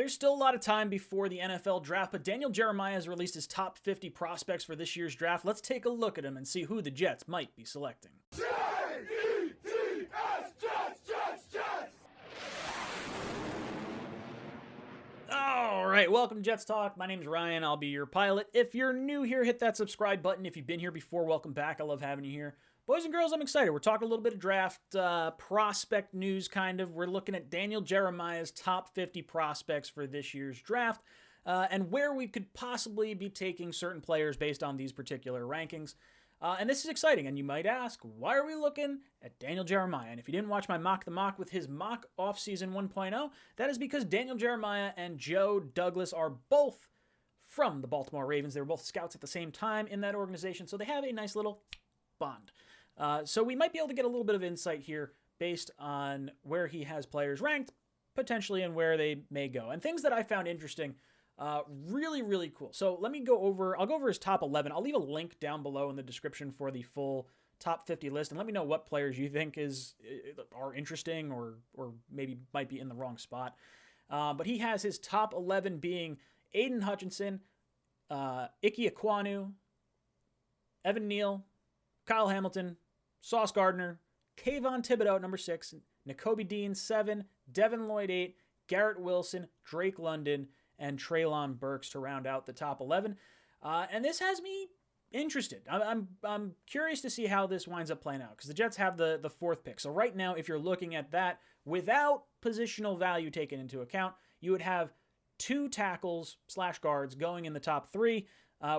There's still a lot of time before the NFL draft, but Daniel Jeremiah has released his top 50 prospects for this year's draft. Let's take a look at them and see who the Jets might be selecting. Jets! All right, welcome to Jets Talk. My name's Ryan. I'll be your pilot. If you're new here, hit that subscribe button. If you've been here before, welcome back. I love having you here. Boys and girls, I'm excited. We're talking a little bit of draft prospect news, kind of. We're looking at Daniel Jeremiah's top 50 prospects for this year's draft and where we could possibly be taking certain players based on these particular rankings. And this is exciting. And you might ask, why are we looking at Daniel Jeremiah? And if you didn't watch my Mock the Mock with his Mock Offseason 1.0, that is because Daniel Jeremiah and Joe Douglas are both from the Baltimore Ravens. They were both scouts at the same time in that organization, so they have a nice little bond. So we might be able to get a little bit of insight here based on where he has players ranked, potentially, and where they may go. And things that I found interesting, really, really cool. So I'll go over his top 11. I'll leave a link down below in the description for the full top 50 list, and let me know what players you think are interesting or maybe might be in the wrong spot. But he has his top 11 being Aiden Hutchinson, Ike Ekwonu, Evan Neal, Kyle Hamilton, Sauce Gardner, Kayvon Thibodeau at number 6, Nakobe Dean 7, Devin Lloyd 8, Garrett Wilson, Drake London, and Treylon Burks to round out the top 11. And this has me interested. I'm curious to see how this winds up playing out because the Jets have the 4th pick. So right now, if you're looking at that without positional value taken into account, you would have 2 tackles / guards going in the top 3,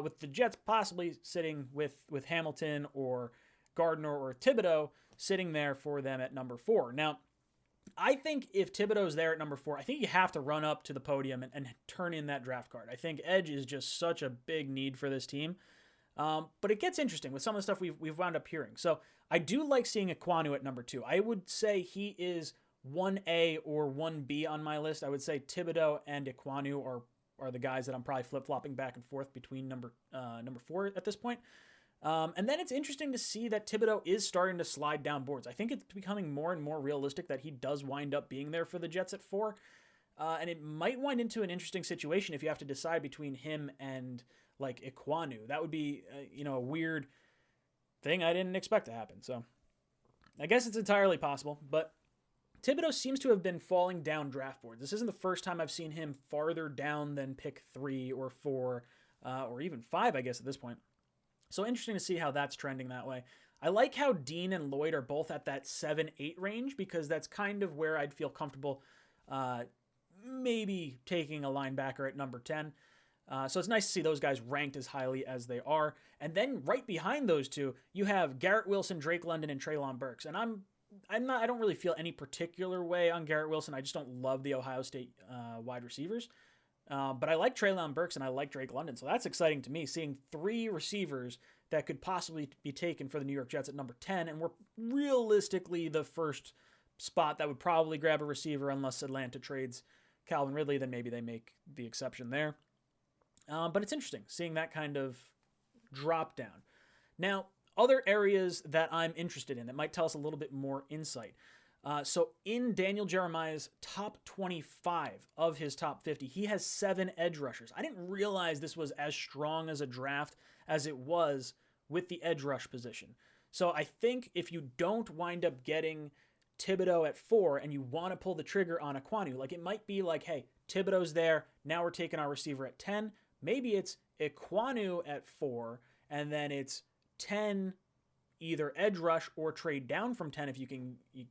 with the Jets possibly sitting with Hamilton or Gardner or Thibodeau sitting there for them at number 4. Now, I think if Thibodeau's there at number 4, I think you have to run up to the podium and turn in that draft card. I think edge is just such a big need for this team. But it gets interesting with some of the stuff we've wound up hearing. So I do like seeing Ekwonu at number 2. I would say he is 1A or 1B on my list. I would say Thibodeau and Ekwonu are the guys that I'm probably flip-flopping back and forth between number 4 at this point. And then it's interesting to see that Thibodeau is starting to slide down boards. I think it's becoming more and more realistic that he does wind up being there for the Jets at 4. And it might wind into an interesting situation if you have to decide between him and like Ekwonu. That would be a weird thing I didn't expect to happen. So I guess it's entirely possible, but Thibodeau seems to have been falling down draft boards. This isn't the first time I've seen him farther down than pick 3 or 4 or even 5, I guess, at this point. So interesting to see how that's trending that way. I like how Dean and Lloyd are both at that 7-8 range because that's kind of where I'd feel comfortable maybe taking a linebacker at number 10. So it's nice to see those guys ranked as highly as they are. And then right behind those two, you have Garrett Wilson, Drake London, and Treylon Burks. And I don't really feel any particular way on Garrett Wilson. I just don't love the Ohio State wide receivers. But I like Treylon Burks and I like Drake London. So that's exciting to me, seeing 3 receivers that could possibly be taken for the New York Jets at number 10. And we're realistically the first spot that would probably grab a receiver unless Atlanta trades Calvin Ridley. Then maybe they make the exception there. But it's interesting seeing that kind of drop down. Now, other areas that I'm interested in that might tell us a little bit more insight. So in Daniel Jeremiah's top 25 of his top 50, he has 7 edge rushers. I didn't realize this was as strong as a draft as it was with the edge rush position. So I think if you don't wind up getting Thibodeau at 4 and you want to pull the trigger on Ekwonu, like it might be like, hey, Thibodeau's there, now we're taking our receiver at 10. Maybe it's Ekwonu at 4, and then it's 10 either edge rush or trade down from 10 if you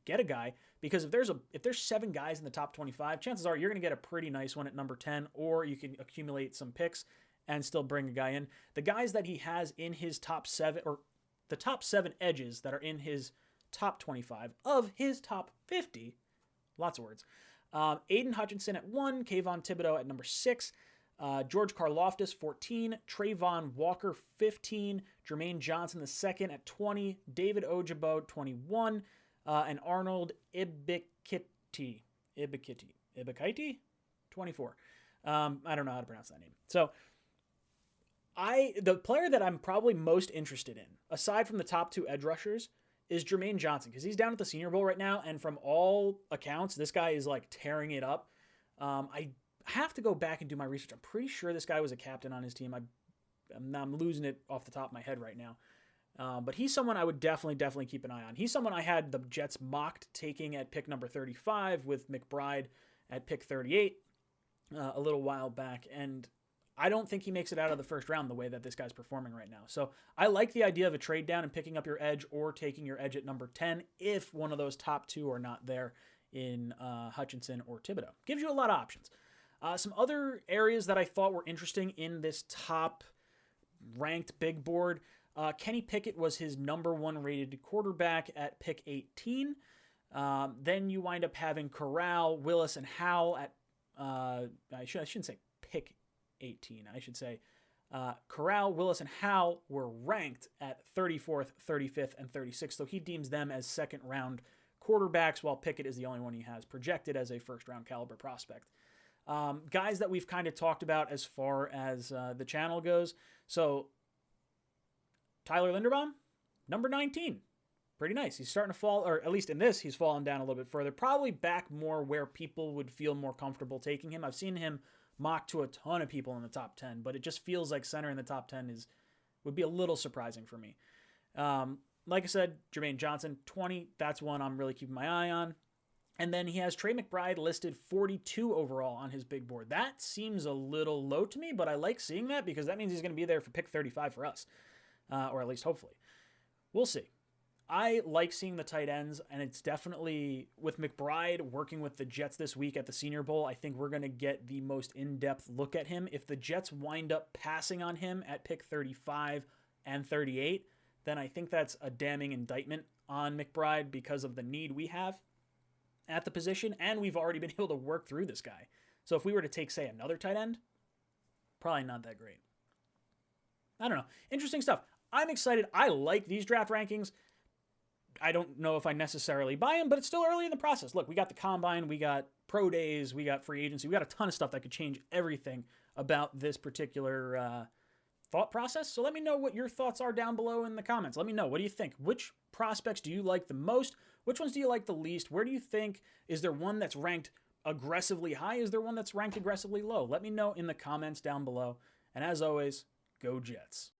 get a guy, because if there's 7 guys in the top 25, chances are you're going to get a pretty nice one at number 10, or you can accumulate some picks and still bring a guy in. The guys that he has in his top 7, or the top 7 edges that are in his top 25 of his top 50, lots of words. Aiden Hutchinson at 1, Kayvon Thibodeau at number 6, George Karlaftis, 14, Trayvon Walker, 15, Jermaine Johnson II at 20, David Ojabo, 21, and Arnold Ibikiti, 24. I don't know how to pronounce that name. So the player that I'm probably most interested in, aside from the top 2 edge rushers, is Jermaine Johnson, because he's down at the Senior Bowl right now, and from all accounts, this guy is like tearing it up. I have to go back and do my research. I'm pretty sure this guy was a captain on his team. I'm losing it off the top of my head right now. But he's someone I would definitely keep an eye on. He's someone I had the Jets mocked taking at pick number 35 with McBride at pick 38 a little while back. And I don't think he makes it out of the first round the way that this guy's performing right now. So I like the idea of a trade down and picking up your edge or taking your edge at number 10 if one of those top two are not there in Hutchinson or Thibodeau. Gives you a lot of options. Some other areas that I thought were interesting in this top ranked big board. Kenny Pickett was his number one rated quarterback at pick 18. Then you wind up having Corral, Willis, and Howell at, I shouldn't say pick 18. I should say Corral, Willis, and Howell were ranked at 34th, 35th, and 36th. So he deems them as second round quarterbacks, while Pickett is the only one he has projected as a first round caliber prospect. Guys that we've kind of talked about as far as the channel goes. So Tyler Linderbaum, number 19. Pretty nice. He's starting to fall, or at least in this, he's fallen down a little bit further. Probably back more where people would feel more comfortable taking him. I've seen him mocked to a ton of people in the top 10, but it just feels like center in the top 10 would be a little surprising for me. Like I said, Jermaine Johnson, 20. That's one I'm really keeping my eye on. And then he has Trey McBride listed 42 overall on his big board. That seems a little low to me, but I like seeing that because that means he's going to be there for pick 35 for us, or at least hopefully. We'll see. I like seeing the tight ends, and it's definitely with McBride working with the Jets this week at the Senior Bowl. I think we're going to get the most in-depth look at him. If the Jets wind up passing on him at pick 35 and 38, then I think that's a damning indictment on McBride because of the need we have at the position, and we've already been able to work through this guy. So if we were to take, say, another tight end, probably not that great. I don't know. Interesting stuff. I'm excited. I like these draft rankings. I don't know if I necessarily buy them, but it's still early in the process. Look, we got the combine, we got pro days, we got free agency, we got a ton of stuff that could change everything about this particular thought process. So let me know what your thoughts are down below in the comments. Let me know. What do you think? Which prospects do you like the most? Which ones do you like the least? Where do you think? Is there one that's ranked aggressively high? Is there one that's ranked aggressively low? Let me know in the comments down below. And as always, go Jets.